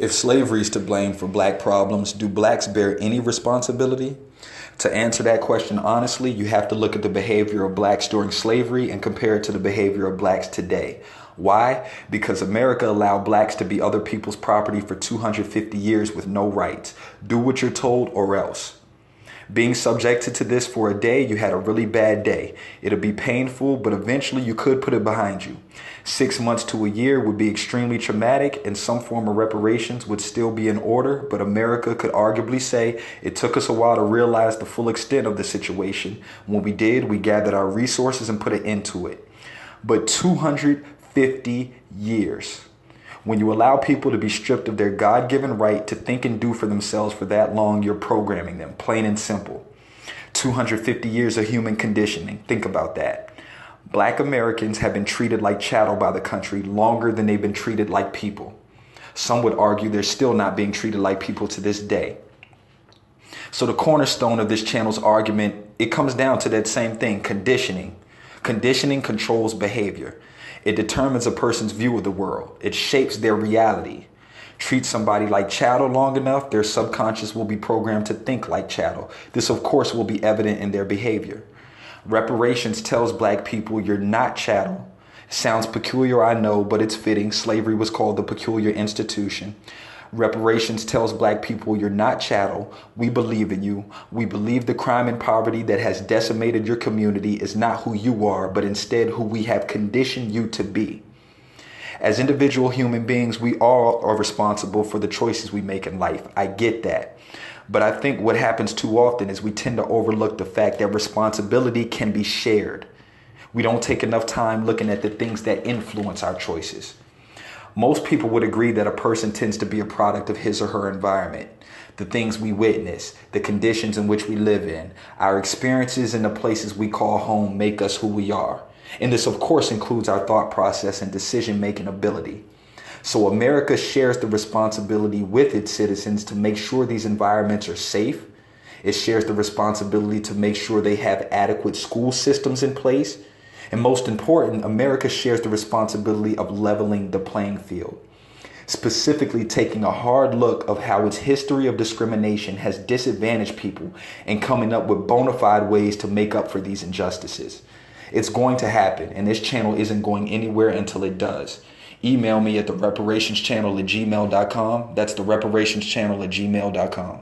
If slavery is to blame for black problems, do blacks bear any responsibility? To answer that question honestly, you have to look at the behavior of blacks during slavery and compare it to the behavior of blacks today. Why? Because America allowed blacks to be other people's property for 250 years with no rights. Do what you're told or else. Being subjected to this for a day, you had a really bad day. It'll be painful, but eventually you could put it behind you. 6 months to a year would be extremely traumatic, and some form of reparations would still be in order, but America could arguably say it took us a while to realize the full extent of the situation. When we did, we gathered our resources and put an end to it. But 250 years. When you allow people to be stripped of their God-given right to think and do for themselves for that long, you're programming them, plain and simple. 250 years of human conditioning. Think about that. Black Americans have been treated like chattel by the country longer than they've been treated like people. Some would argue they're still not being treated like people to this day. So the cornerstone of this channel's argument, it comes down to that same thing, conditioning. Conditioning controls behavior. It determines a person's view of the world. It shapes their reality. Treat somebody like chattel long enough, their subconscious will be programmed to think like chattel. This, of course, will be evident in their behavior. Reparations tells black people you're not chattel. Sounds peculiar, I know, but it's fitting. Slavery was called the peculiar institution. Reparations tells black people you're not chattel. We believe in you. We believe the crime and poverty that has decimated your community is not who you are, but instead who we have conditioned you to be. As individual human beings, we all are responsible for the choices we make in life. I get that. But I think what happens too often is we tend to overlook the fact that responsibility can be shared. We don't take enough time looking at the things that influence our choices. Most people would agree that a person tends to be a product of his or her environment, the things we witness, the conditions in which we live in, our experiences in the places we call home make us who we are. And this, of course, includes our thought process and decision-making ability. So America shares the responsibility with its citizens to make sure these environments are safe. It shares the responsibility to make sure they have adequate school systems in place. And most important, America shares the responsibility of leveling the playing field, specifically taking a hard look of how its history of discrimination has disadvantaged people and coming up with bona fide ways to make up for these injustices. It's going to happen, and this channel isn't going anywhere until it does. Email me at thereparationschannel@gmail.com. That's thereparationschannel@gmail.com.